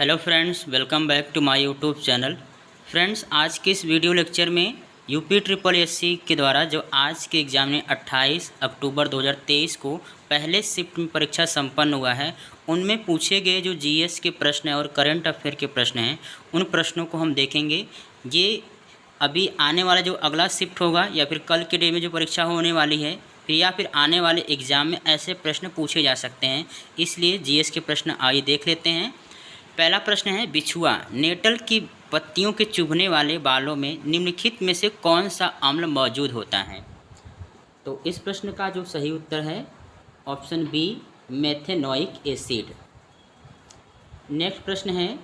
Hello friends, welcome back to my YouTube channel. Friends, आज के इस वीडियो लेक्चर में यूपी ट्रिपल एससी के द्वारा जो आज के एग्ज़ाम में 28 अक्टूबर 2023 को पहले शिफ्ट में परीक्षा संपन्न हुआ है, उनमें पूछे गए जो जीएस के प्रश्न हैं और करंट अफेयर के प्रश्न हैं, उन प्रश्नों को हम देखेंगे। ये अभी आने वाला जो अगला शिफ्ट होगा या फिर कल के डे में जो परीक्षा होने वाली है, फिर या फिर आने वाले एग्ज़ाम में ऐसे प्रश्न पूछे जा सकते हैं, इसलिए जीएस के प्रश्न आइए देख लेते हैं। पहला प्रश्न है, बिछुआ नेटल की पत्तियों के चुभने वाले बालों में निम्नलिखित में से कौन सा अम्ल मौजूद होता है? तो इस प्रश्न का जो सही उत्तर है option B, methanoic acid. Next प्रश्न है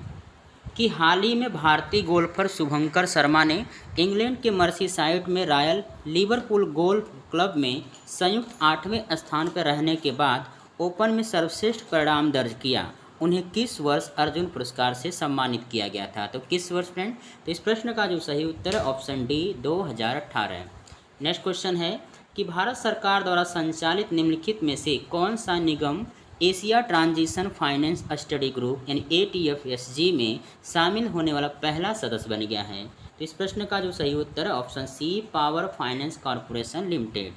कि हाल ही में भारतीय गोल्फर शुभंकर शर्मा ने इंग्लैंड के मर्सीसाइड में रॉयल लिवरपूल गोल्फ क्लब में संयुक्त 8वें स्थान पर रहने के बाद ओपन में सर्वश्रेष्ठ परिणाम दर्ज किया। उन्हें किस वर्ष अर्जुन पुरस्कार से सम्मानित किया गया था? तो किस वर्ष फ्रेंड? तो इस प्रश्न का जो सही उत्तर है ऑप्शन डी, 2018। नेक्स्ट क्वेश्चन है कि भारत सरकार द्वारा संचालित निम्नलिखित में से कौन सा निगम Asia transition finance study group यानी ATFSG में शामिल होने वाला पहला सदस्य बन गया है? तो इस प्रश्न का जो सही उत्तर है option C, power finance corporation limited.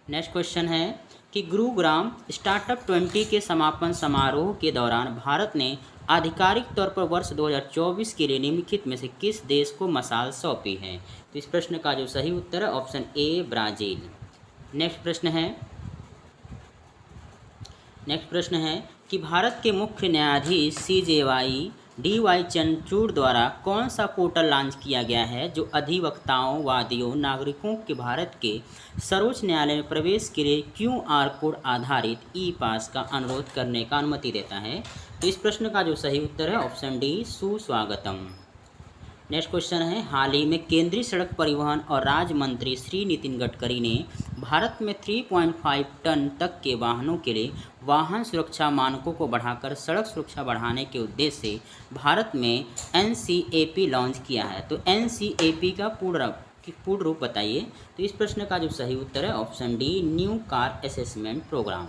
Next question है कि गुरुग्राम स्टार्टअप 20 के समापन समारोह के दौरान भारत ने आधिकारिक तौर पर वर्ष 2024 के लिए निम्नलिखित में से किस देश को मशाल सौंपी है? तो इस प्रश्न का जो सही उत्तर है ऑप्शन ए, ब्राज़ील। नेक्स्ट प्रश्न है कि भारत के मुख्य न्यायाधीश CJY चंद्रचूड़ द्वारा कौन सा पोर्टल लॉन्च किया गया है जो अधिवक्ताओं, वादियों, नागरिकों के भारत के सर्वोच्च न्यायालय में प्रवेश के लिए QR कोड आधारित ई-पास का अनुरोध करने का अनुमति देता है? तो इस प्रश्न का जो सही उत्तर है ऑप्शन डी, सुस्वागतम। नेक्स्ट क्वेश्चन है, हाल ही में केंद्रीय सड़क परिवहन और राज्य मंत्री श्री नितिन गडकरी ने भारत में 3.5 टन तक के वाहनों के लिए वाहन सुरक्षा मानकों को बढ़ाकर सड़क सुरक्षा बढ़ाने के उद्देश्य से भारत में NCAP लॉन्च किया है। तो NCAP का पूर्ण रूप बताइए? तो इस प्रश्न का जो सही उत्तर है option D, new car assessment programme.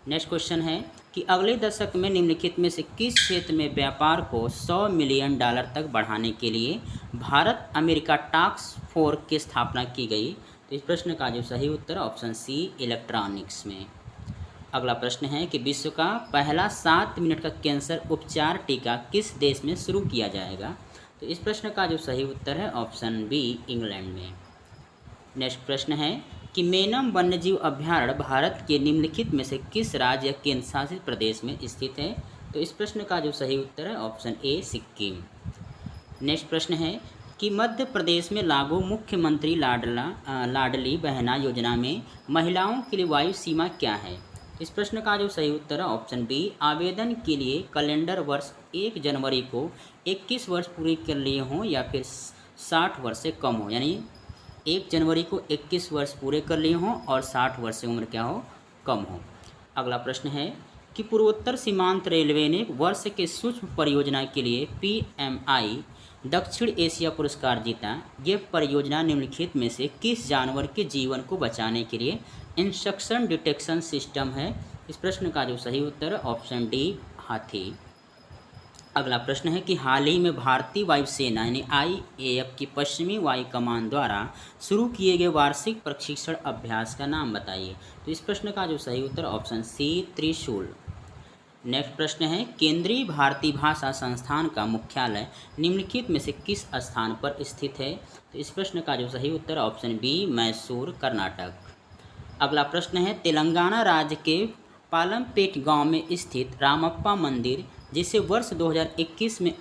Next question है कि अगले दशक में निम्नलिखित में से किस क्षेत्र में व्यापार को $100 मिलियन तक बढ़ाने के लिए भारत अमेरिका टास्क फोर्स की स्थापना की गई? तो इस प्रश्न का जो सही उत्तर ऑप्शन सी, इलेक्ट्रॉनिक्स में। अगला प्रश्न है कि विश्व का पहला 7 मिनट का कैंसर उपचार टीका किस देश में शुरू किया जाएगा? तो इस प्रश्न का जो सही उत्तर है ऑप्शन बी, इंग्लैंड में। नेक्स्ट प्रश्न है कि मेनम वन्यजीव अभ्यारण्य भारत के निम्नलिखित में से किस राज्य या केंद्र शासित प्रदेश में स्थित है? तो इस प्रश्न का जो सही उत्तर है ऑप्शन ए, सिक्किम। नेक्स्ट प्रश्न है कि मध्य प्रदेश में लागू मुख्यमंत्री लाडली बहना योजना में महिलाओं के लिए वायु सीमा क्या है? इस प्रश्न का जो सही उत्तर है ऑप्शन बी, आवेदन के लिए कैलेंडर वर्ष 1 जनवरी को 21 वर्ष पूरे कर लिए हों या फिर 60 वर्ष से कम हो, यानी 1 जनवरी को 21 वर्ष पूरे कर लिए हों और 60 वर्ष से उम्र क्या हो, कम हो। अगला प्रश्न है कि पूर्वोत्तर सीमांत रेलवे ने वर्ष के सूक्ष्म परियोजना के लिए PMI दक्षिण एशिया पुरस्कार जीता। ये परियोजना निम्नलिखित में से किस जानवर के जीवन को बचाने के लिए इंसेक्शन डिटेक्शन सिस्टम है? इस प्रश्न का जो सही उत्तर है ऑप्शन डी, हाथी। अगला प्रश्न है कि हाल ही में भारतीय वायुसेना यानी IAF की पश्चिमी वायु कमान द्वारा शुरू किए गए वार्षिक प्रशिक्षण अभ्यास का नाम बताइए? तो इस प्रश्न का जो सही उत्तर ऑप्शन सी, त्रिशूल। नेक्स्ट प्रश्न है, केंद्रीय भारतीय भाषा संस्थान का मुख्यालय निम्नलिखित में से किस स्थान पर स्थित है? तो इस प्रश्न का जो सही उत्तर ऑप्शन बी, मैसूर, कर्नाटक। अगला प्रश्न है, तेलंगाना राज्य के पालमपेट गांव में स्थित रामप्पा मंदिर, जिसे वर्ष 2021 में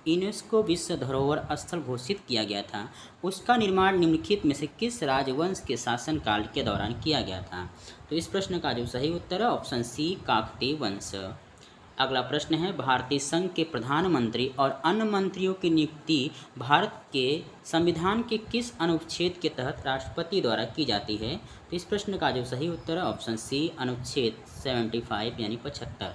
यूनेस्को विश्व धरोहर स्थल घोषित किया गया था, उसका निर्माण निम्नलिखित में से किस राजवंश के शासनकाल के दौरान किया गया था? तो इस प्रश्न का जो सही उत्तर है ऑप्शन सी, काकतीय वंश। अगला प्रश्न है, भारतीय संघ के प्रधानमंत्री और अन्य मंत्रियों की नियुक्ति भारत के संविधान के किस अनुच्छेद के तहत राष्ट्रपति द्वारा की जाती है? तो इस प्रश्न का जो सही उत्तर है ऑप्शन सी, अनुच्छेद 75 यानी 75।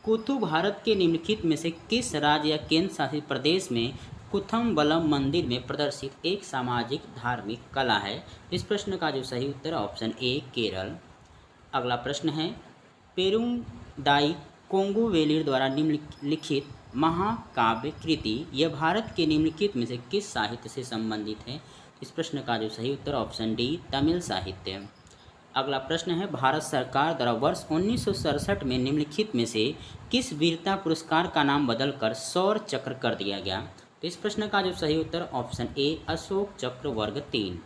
कुथु भारत के निम्नलिखित में से किस राज्य या केंद्र शासित प्रदेश में कुथमबलम मंदिर में प्रदर्शित एक सामाजिक धार्मिक कला है? इस प्रश्न का जो सही उत्तर है ऑप्शन ए, केरल। अगला प्रश्न है, पेरुंगदाई कोंगुवेली द्वारा निम्नलिखित महाकाव्य कृति यह भारत के निम्नलिखित में से किस साहित्य से संबंधित है? इस प्रश्न का जो सही उत्तर ऑप्शन डी तमिल साहित्य। अगला प्रश्न है भारत सरकार द्वारा वर्ष 1967 में निम्नलिखित में से किस वीरता पुरस्कार का नाम बदलकर शौर्य चक्र कर दिया गया? तो इस प्रश्न का जो सही उत्तर ऑप्शन ए अशोक चक्र वर्ग 3।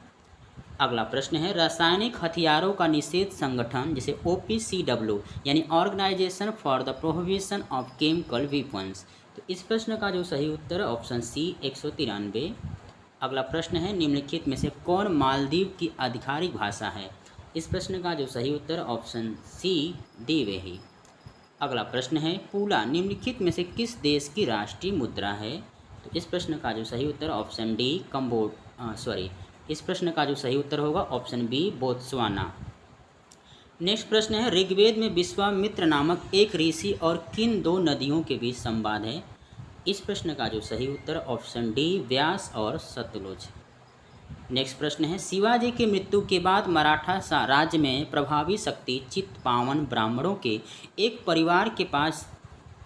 अगला प्रश्न है रासायनिक हथियारों का निषेध संगठन जिसे OPCW यानी organisation for the prohibition of chemical weapons, तो इस प्रश्न का जो सही उत्तर है ऑप्शन सी 193। अगला प्रश्न है निम्नलिखित में से कौन मालदीव की आधिकारिक भाषा है? इस प्रश्न का जो सही उत्तर ऑप्शन सी देवही। अगला प्रश्न है पूला निम्नलिखित में से किस देश की राष्ट्रीय मुद्रा है? तो इस प्रश्न का जो सही उत्तर ऑप्शन डी इस प्रश्न का जो सही उत्तर होगा ऑप्शन बी बोत्सवाना। नेक्स्ट प्रश्न है ऋग्वेद में विश्वामित्र नामक एक ऋषि और किन दो नदियों के बीच संवाद है? इस प्रश्न का जो सही उत्तर ऑप्शन डी व्यास और सतलुज। नेक्स्ट प्रश्न है शिवाजी की मृत्यु के बाद मराठा राज्य में प्रभावी शक्ति चित्तपावन ब्राह्मणों के एक परिवार के पास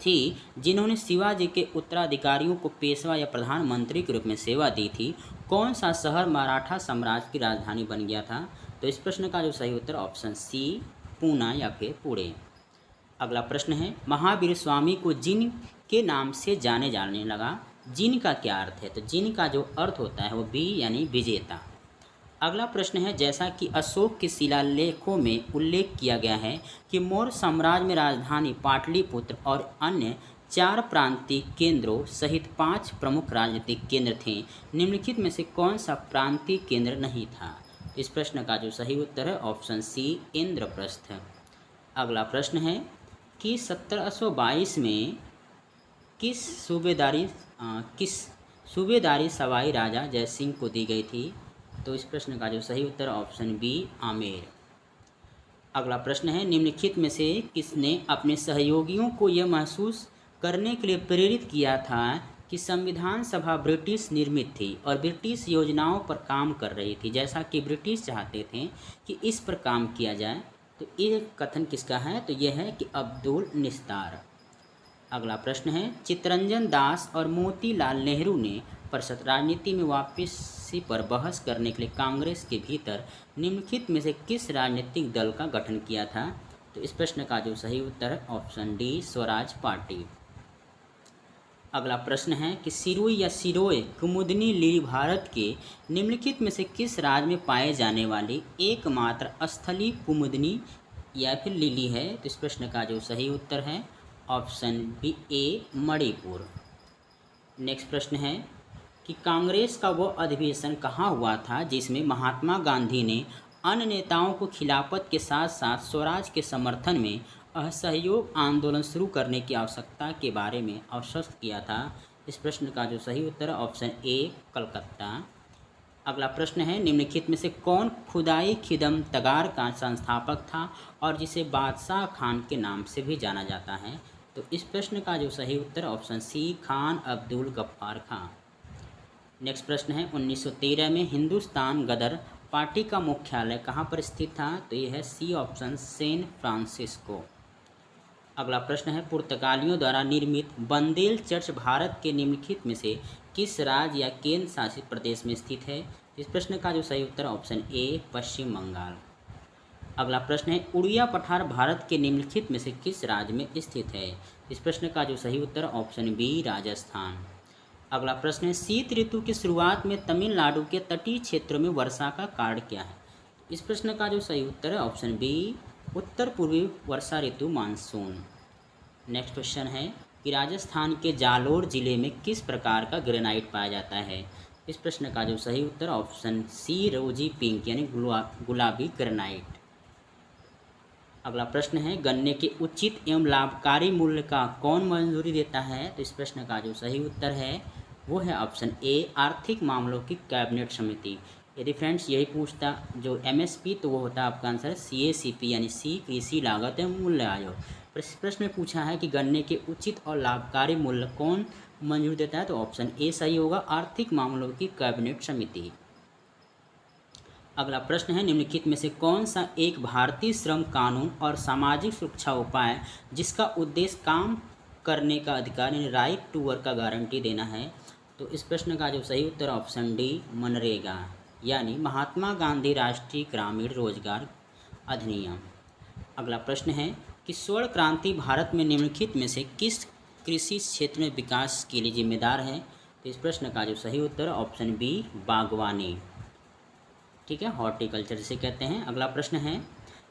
थी जिन्होंने शिवाजी के उत्तराधिकारियों को पेशवा या प्रधानमंत्री के रूप में सेवा दी थी। कौन सा शहर मराठा साम्राज्य की राजधानी बन गया था? तो इस प्रश्न का जो सही उत्तर ऑप्शन सी पूना या फिर पुणे। अगला प्रश्न है महावीर स्वामी को जिन के नाम से जाने लगा, जिन का क्या अर्थ है? तो जिन का जो अर्थ होता है वो बी यानी विजेता। अगला प्रश्न है जैसा कि अशोक के शिलालेखों में उल्लेख किया गया है कि मौर्य साम्राज्य में राजधानी पाटलिपुत्र और अन्य 4 प्रांतीय केंद्रों सहित 5 प्रमुख राजनीतिक केंद्र थे, निम्नलिखित में से कौन सा प्रांतीय केंद्र नहीं था? इस प्रश्न का जो सही उत्तर है ऑप्शन सी इंद्रप्रस्थ। अगला प्रश्न है कि 1722 में किस सूबेदारी सवाई राजा जयसिंह को दी गई थी? तो इस प्रश्न का जो सही उत्तर ऑप्शन बी आमेर। अगला प्रश्न है निम्नलिखित में से किसने अपने सहयोगियों को यह महसूस करने के लिए प्रेरित किया था कि संविधान सभा ब्रिटिश निर्मित थी और ब्रिटिश योजनाओं पर काम कर रही थी, जैसा कि ब्रिटिश चाहते थे कि इस पर काम किया जाए? तो ये कथन किसका है? तो यह है कि अब्दुल निस्तार। अगला प्रश्न है चित्तरंजन दास और मोतीलाल नेहरू ने परिषद राजनीति में वापसी पर बहस करने के लिए कांग्रेस के भीतर निम्नलिखित में से किस राजनीतिक दल का गठन किया था? तो इस प्रश्न का जो सही उत्तर है ऑप्शन डी स्वराज पार्टी। अगला प्रश्न है कि सिरोई या सिरोय कुमुदनी लिली भारत के निम्नलिखित में से किस राज्य में पाए जाने वाली एकमात्र स्थलीय कुमुदनी या फिर लिली है? तो इस प्रश्न का जो सही उत्तर है ऑप्शन बी ए मणिपुर। नेक्स्ट प्रश्न है कि कांग्रेस का वो अधिवेशन कहाँ हुआ था जिसमें महात्मा गांधी ने अन्य नेताओं को खिलाफत के साथ साथ स्वराज के समर्थन में असहयोग आंदोलन शुरू करने की आवश्यकता के बारे में आश्वस्त किया था? इस प्रश्न का जो सही उत्तर है ऑप्शन ए कलकत्ता। अगला प्रश्न है निम्नलिखित में से कौन खुदाई खिदम तगार का संस्थापक था और जिसे बादशाह खान के नाम से भी जाना जाता है? तो इस प्रश्न का जो सही उत्तर ऑप्शन सी खान अब्दुल गफ्फार खां। नेक्स्ट प्रश्न है 1913 में हिंदुस्तान गदर पार्टी का मुख्यालय कहाँ पर स्थित था? तो यह है सी ऑप्शन सैन फ्रांसिस्को। अगला प्रश्न है पुर्तगालियों द्वारा निर्मित बंदेल चर्च भारत के निम्नलिखित में से किस राज्य या केंद्र शासित प्रदेश में स्थित है? इस प्रश्न का जो सही उत्तर ऑप्शन ए पश्चिम बंगाल। अगला प्रश्न है उड़िया पठार भारत के निम्नलिखित में से किस राज्य में स्थित है? इस प्रश्न का जो सही उत्तर ऑप्शन बी राजस्थान। अगला प्रश्न है शीत ऋतु की शुरुआत में तमिलनाडु के तटीय क्षेत्रों में वर्षा का कारण क्या है? इस प्रश्न का जो सही उत्तर है ऑप्शन बी उत्तर पूर्वी वर्षा ऋतु मानसून। नेक्स्ट क्वेश्चन है कि राजस्थान के जालोर जिले में किस प्रकार का ग्रेनाइट पाया जाता है? इस प्रश्न का जो सही उत्तर ऑप्शन सी रोजी पिंक यानी गुलाबी ग्रेनाइट। अगला प्रश्न है गन्ने के उचित एवं लाभकारी मूल्य का कौन मंजूरी देता है? तो इस प्रश्न का जो सही उत्तर है वो है ऑप्शन ए आर्थिक मामलों की कैबिनेट समिति। यदि फ्रेंड्स यही पूछता जो एमएसपी तो वो होता आपका आंसर सीएसीपी यानी सी कृषि लागत एवं मूल्य आयोग। पर इस प्रश्न में पूछा है कि गन्ने के उचित और लाभकारी मूल्य कौन मंजूरी देता है? तो ऑप्शन ए सही होगा आर्थिक मामलों की कैबिनेट समिति। अगला प्रश्न है निम्नलिखित में से कौन सा एक भारतीय श्रम कानून और सामाजिक सुरक्षा उपाय जिसका उद्देश्य काम करने का अधिकार यानी राइट टू वर्क का गारंटी देना है। तो इस प्रश्न का जो सही उत्तर ऑप्शन डी मनरेगा यानी महात्मा गांधी राष्ट्रीय ग्रामीण रोजगार अधिनियम। अगला प्रश्न है कि स्वर्ण क्रांति भारत में निम्नलिखित में से किस कृषि क्षेत्र में विकास के लिए जिम्मेदार है। तो इस प्रश्न का जो सही उत्तर ऑप्शन बी बागवानी, ठीक है, हॉर्टिकल्चर जिसे कहते हैं। अगला प्रश्न है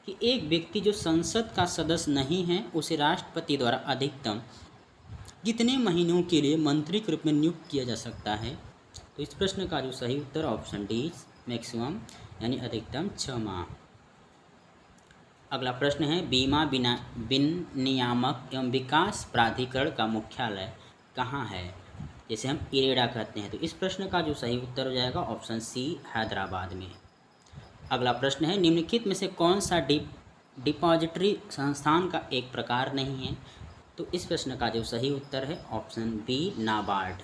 कि एक व्यक्ति जो संसद का सदस्य नहीं है उसे राष्ट्रपति द्वारा अधिकतम कितने महीनों के लिए मंत्री के रूप में नियुक्त किया जा सकता है। तो इस प्रश्न का जो सही उत्तर ऑप्शन डी मैक्सिमम यानी अधिकतम 6 माह। अगला प्रश्न है बीमा विनियामक एवं विकास प्राधिकरण का मुख्यालय कहाँ है, जैसे हम इरेडा कहते हैं। तो इस प्रश्न का जो सही उत्तर हो जाएगा ऑप्शन सी हैदराबाद में। अगला प्रश्न है निम्नलिखित में से कौन सा डिपॉजिटरी संस्थान का एक प्रकार नहीं है। तो इस प्रश्न का जो सही उत्तर है ऑप्शन बी नाबार्ड।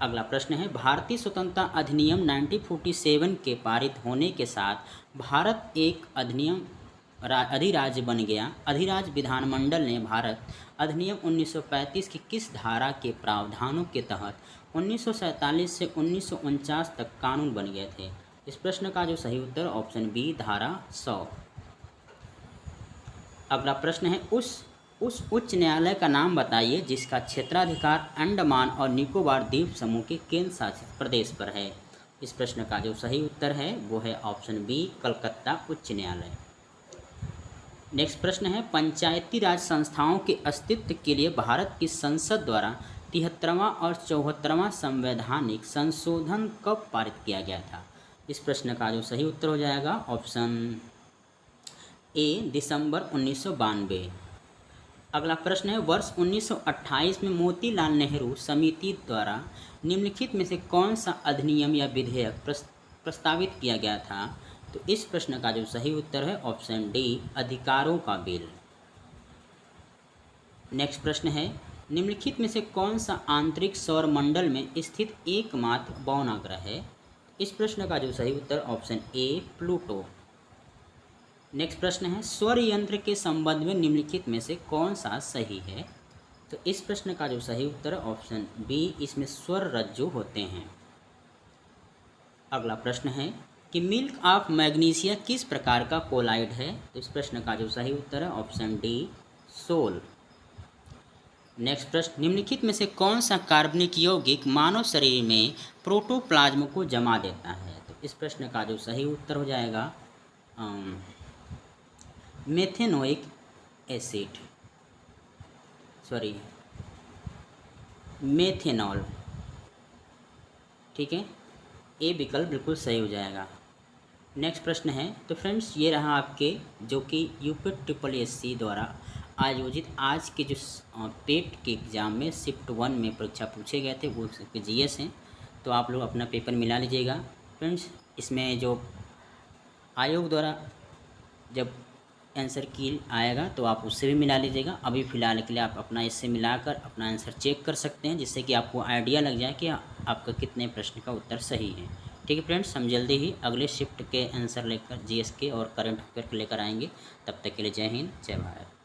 अगला प्रश्न है भारतीय स्वतंत्रता अधिनियम 1947 के पारित होने के साथ भारत एक अधिराज्य बन गया। अधिराज्य विधानमंडल ने भारत अधिनियम 1935 की किस धारा के प्रावधानों के तहत 1947 से 1949 तक कानून बन गए थे। इस प्रश्न का जो सही उत्तर ऑप्शन बी धारा 100। अगला प्रश्न है उस उच्च न्यायालय का नाम बताइए जिसका क्षेत्राधिकार अंडमान और निकोबार द्वीप समूह के केंद्र शासित प्रदेश पर है। इस प्रश्न का जो सही उत्तर है वो है ऑप्शन बी कलकत्ता उच्च न्यायालय। नेक्स्ट प्रश्न है पंचायती राज संस्थाओं के अस्तित्व के लिए भारत की संसद द्वारा 73वां और 74वां संवैधानिक संशोधन कब पारित किया गया था। इस प्रश्न का जो सही उत्तर हो जाएगा ऑप्शन ए दिसंबर 1992। अगला प्रश्न है वर्ष 1928 में मोतीलाल नेहरू समिति द्वारा निम्नलिखित में से कौन सा अधिनियम या विधेयक प्रस्तावित किया गया था। तो इस प्रश्न का जो सही उत्तर है ऑप्शन डी अधिकारों का बिल। नेक्स्ट प्रश्न है निम्नलिखित में से कौन सा आंतरिक सौर मंडल में स्थित एकमात्र बौना ग्रह है। इस प्रश्न का जो सही उत्तर ऑप्शन ए प्लूटो। नेक्स्ट प्रश्न है स्वर यंत्र के संबंध में निम्नलिखित में से कौन सा सही है। तो इस प्रश्न का जो सही उत्तर ऑप्शन बी इसमें स्वर रज्जु होते हैं। अगला प्रश्न है कि मिल्क ऑफ मैग्नीशिया किस प्रकार का कोलाइड है। तो इस प्रश्न का जो सही उत्तर है ऑप्शन डी सोल। नेक्स्ट प्रश्न निम्नलिखित में से कौन सा कार्बनिक यौगिक मानव शरीर में प्रोटोप्लाज्म को जमा देता है। तो इस प्रश्न का जो सही उत्तर हो जाएगा मेथेनोइक एसिड मेथेनॉल, ठीक है, ए विकल्प बिल्कुल सही हो जाएगा। नेक्स्ट प्रश्न है तो फ्रेंड्स ये रहा आपके जो कि यूपी SSC द्वारा आयोजित आज के जो पेट के एग्ज़ाम में शिफ्ट 1 में परीक्षा पूछे गए थे वो GS हैं। तो आप लोग अपना पेपर मिला लीजिएगा फ्रेंड्स। इसमें जो आयोग द्वारा जब आंसर की आएगा तो आप उससे भी मिला लीजिएगा। अभी फ़िलहाल के लिए आप अपना इससे मिलाकर अपना आंसर चेक कर सकते हैं जिससे कि आपको आइडिया लग जाए कि आपका कितने प्रश्न का उत्तर सही है। ठीक है फ्रेंड्स, हम जल्दी ही अगले शिफ्ट के आंसर लेकर GS के और करंट अफेयर लेकर आएंगे। तब तक के लिए जय हिंद जय भारत।